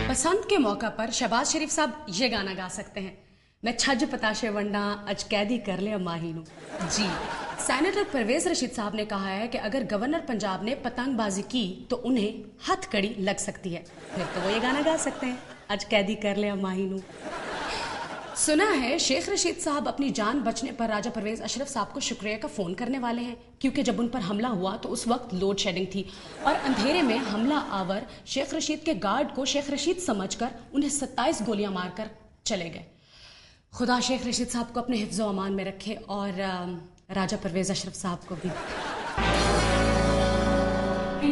बसंत के मौका पर शहबाज शरीफ साहब ये गाना गा सकते हैं, मैं छज पताशे वंडा अज कैदी कर ले माहीनू। जी, सेनेटर परवेज रशीद साहब ने कहा है कि अगर गवर्नर पंजाब ने पतंगबाजी की तो उन्हें हथकड़ी लग सकती है, फिर तो वो ये गाना गा सकते हैं, अज कैदी कर ले माहीनू। सुना है शेख रशीद साहब अपनी जान बचने पर राजा परवेज अशरफ साहब को शुक्रिया का फोन करने वाले हैं, क्योंकि जब उन पर हमला हुआ तो उस वक्त लोड शेडिंग थी और अंधेरे में हमला आवर शेख रशीद के गार्ड को शेख रशीद समझकर उन्हें 27 गोलियां मारकर चले गए। खुदा शेख रशीद साहब को अपने हिफ्ज़ो अमान में रखे और राजा परवेज अशरफ साहब को भी।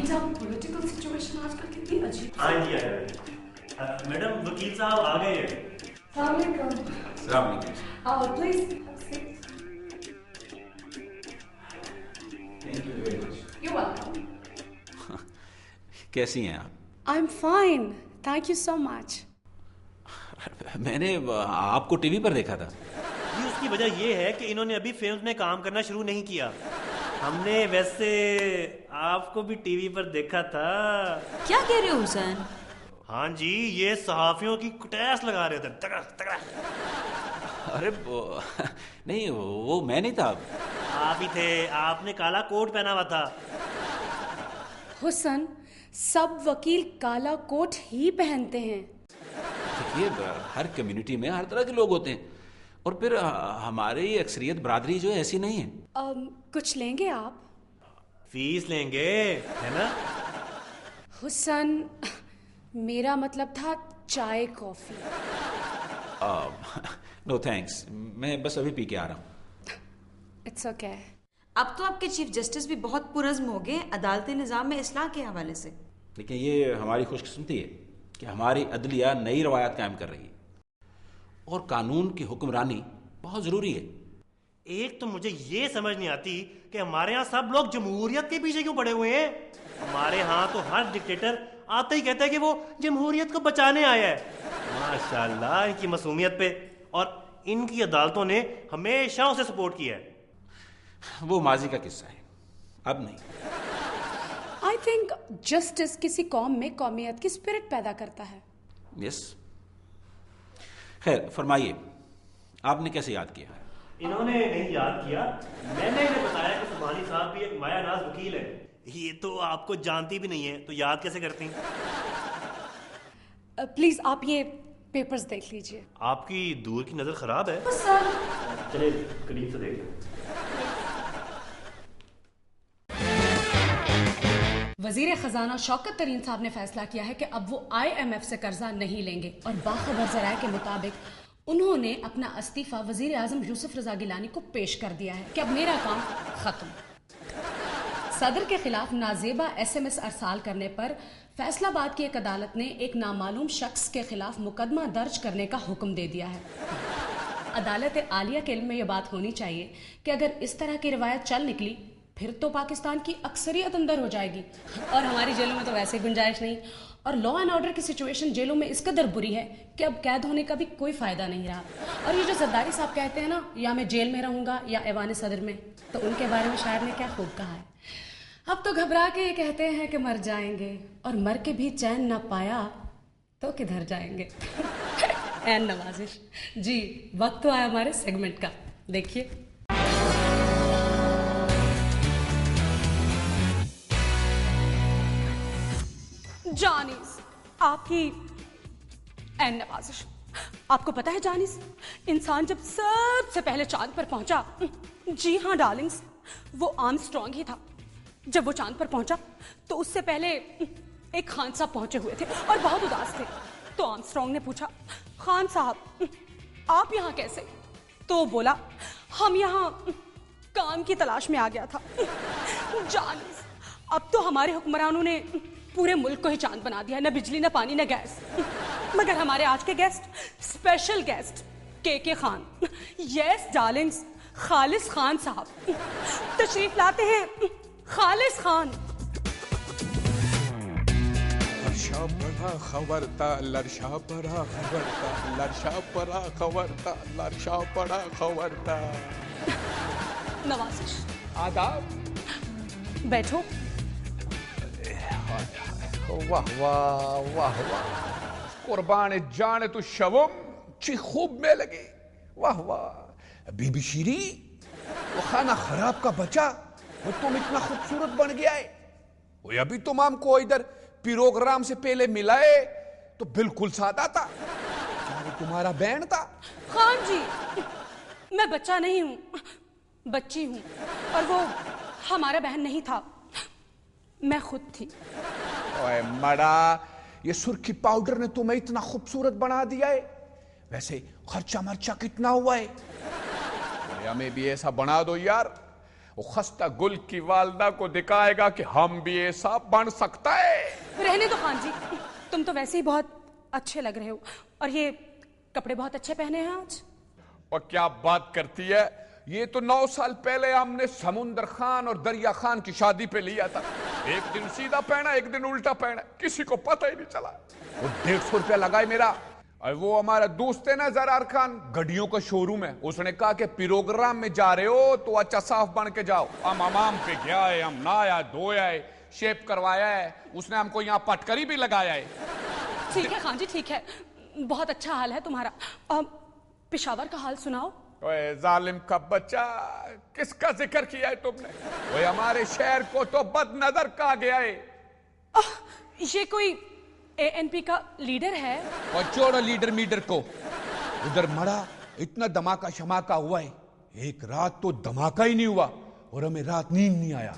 पॉलिटिकल सिचुएशन आजकल कितनी अजीब। हाँ जी मैडम वकील साहब आ गए हैं। कैसी हैं आप? I am fine, thank you so much. मैंने आपको टीवी पर देखा था। जी, उसकी वजह यह है कि इन्होंने अभी फिल्म में काम करना शुरू नहीं किया। हमने वैसे आपको भी टीवी पर देखा था। क्या कह रहे हो हुसैन? हाँ जी, ये सहाफियों की कुटैस लगा रहे थे, तगड़ा तगड़ा। अरे नहीं, वो मैं नहीं था। आप ही थे, आपने काला कोट पहना हुआ था। हुसन, सब वकील काला कोट ही पहनते हैं। देखिए, हर कम्युनिटी में हर तरह के लोग होते हैं और फिर हमारी अक्सरियत बरादरी जो है ऐसी नहीं है। कुछ लेंगे आप? फीस लेंगे, है ना? हुसन, मेरा मतलब था चाय कॉफी। नो थैंक्स, मैं बस अभी पी के आ रहा हूँ। It's okay. अब तो आपके चीफ जस्टिस भी बहुत पुरज़्म हो गए अदालती निज़ाम में इस्लाह के हवाले से। लेकिन ये हमारी खुशकिस्मती है कि हमारी अदलिया नई रवायत कायम कर रही है और कानून की हुक्मरानी बहुत ज़रूरी है। एक तो मुझे ये समझ नहीं आती कि हमारे यहाँ सब लोग जमहूरियत के पीछे क्यों पड़े हुए हैं। हमारे यहाँ तो हर डिक्टेटर आते ही कहता है कि वो जमहूरियत को बचाने आया है। माशाल्लाह इनकी मासूमियत पे, और इनकी अदालतों ने हमेशा उसे सपोर्ट किया है। वो माजी का किस्सा है, अब नहीं। आई थिंक जस्टिस किसी कौम में कौमियत की स्पिरिट पैदा करता है। यस। खैर, फरमाइए, आपने कैसे याद किया? इन्होंने नहीं याद किया, मैंने इन्हें बताया कि सुभानी साहब भी एक मायानाज वकील है। ये तो आपको जानती भी नहीं है, तो याद कैसे करती? प्लीज आप ये पेपर्स देख लीजिए। आपकी दूर की नजर खराब है। चलिए करीब से देख लें। वजीर खजाना शौकत तरीन साहब ने फैसला किया है कि अब वो IMF से कर्जा नहीं लेंगे और बाखबर जराये के मुताबिक उन्होंने अपना इस्तीफा वजीर आजम यूसुफ रजा गिलानी को पेश कर दिया है कि अब मेरा काम खत्म। सदर के खिलाफ नाजेबा SMS अरसाल करने पर फैसलाबाद की एक अदालत ने एक नामालूम शख्स के खिलाफ मुकदमा दर्ज करने का हुक्म दे दिया है। अदालत आलिया के इल्म में यह बात होनी चाहिए कि अगर इस तरह की रिवायत चल निकली फिर तो पाकिस्तान की अक्सरियत अंदर हो जाएगी और हमारी जेलों में तो वैसे गुंजाइश नहीं, और लॉ एंड ऑर्डर की सिचुएशन जेलों में इस कदर बुरी है कि अब कैद होने का भी कोई फायदा नहीं रहा। और ये जो जरदारी साहब कहते हैं ना, या मैं जेल में रहूंगा या ऐवान सदर में, तो उनके बारे में शायर ने क्या खूब कहा है। अब तो घबरा के ये कहते हैं कि मर जाएंगे, और मर के भी चैन ना पाया तो किधर जाएंगे। एन नवाजिश जी, वक्त तो आया हमारे सेगमेंट का, देखिए। जानिस, आपकी एन नवाजिश। आपको पता है जानिस, इंसान जब सबसे पहले चांद पर पहुंचा, जी हाँ डार्लिंग्स, वो आर्मस्ट्रॉन्ग ही था। जब वो चांद पर पहुंचा तो उससे पहले एक खान साहब पहुंचे हुए थे और बहुत उदास थे। तो आर्मस्ट्रॉन्ग ने पूछा, खान साहब आप यहाँ कैसे? तो वो बोला, हम यहाँ काम की तलाश में आ गया था। जानिस, अब तो हमारे हुक्मरानों ने पूरे मुल्क को ही चांद बना दिया, न बिजली न पानी न गैस। मगर हमारे आज के गेस्ट, स्पेशल गेस्ट के खान, यस डार्लिंग्स, खालिस खान साहब तशरीफ लाते हैं। खालिस खान। लरशा पड़ा खबरता, लरशा पड़ा खबरता, लरशा पड़ा खबरता, लरशा पड़ा खबरता। नवाजिश। आदाब। बैठो। वाह वाह वाह वाह, कुर्बान जाने तू शवम ची खूब में लगे। वाह वाह बीबी शीरी, वो खाना खराब का बचा, वो तुम इतना खूबसूरत बन गया है। वो अभी तुम हमको इधर प्रोग्राम से पहले मिलाए तो बिल्कुल सादा था, वो तुम्हारा बहन था। खान जी, मैं बच्चा नहीं हूं, बच्ची हूं, और वो हमारा बहन नहीं था, मैं खुद थी। ओए मड़ा, ये सुर्खी पाउडर ने तुम्हें इतना खूबसूरत बना दिया है। वैसे खर्चा मर्चा कितना हुआ है? हमें भी ऐसा बना दो यार, वो खस्ता गुल की वालदा को दिखाएगा कि हम भी ऐसा बन सकता है। रहने दो खान जी, तुम तो वैसे ही बहुत अच्छे लग रहे हो, और ये कपड़े बहुत अच्छे पहने हैं आज। और क्या बात करती है, ये तो 9 साल पहले हमने समुंदर खान और दरिया खान की शादी पे लिया था। एक दिन सीधा पहना, एक दिन उल्टा पहना, किसी को पता ही नहीं चला। वो 150 रुपया लगाए मेरा। और वो हमारा दोस्त है ना जरार खान, गड्डियों का शोरूम है, उसने कहा कि प्रोग्राम में जा रहे हो तो अच्छा साफ बन के जाओ। हम हमाम पे गया है, हम नहाया धोया है, शेप करवाया है, उसने हमको यहाँ पटकरी भी लगाया है। ठीक है खान जी, ठीक है, बहुत अच्छा हाल है तुम्हारा। पेशावर का हाल सुनाओ। ओए जालिम का बच्चा, किसका जिक्र किया है तुमने? ओए हमारे शहर को तो बदनजर कहा गया है। ये कोई एएनपी का लीडर है? और छोड़ो लीडर मीडर को, उधर मरा इतना धमाका शमाका हुआ है, एक रात तो धमाका ही नहीं हुआ और हमें रात नींद नहीं आया।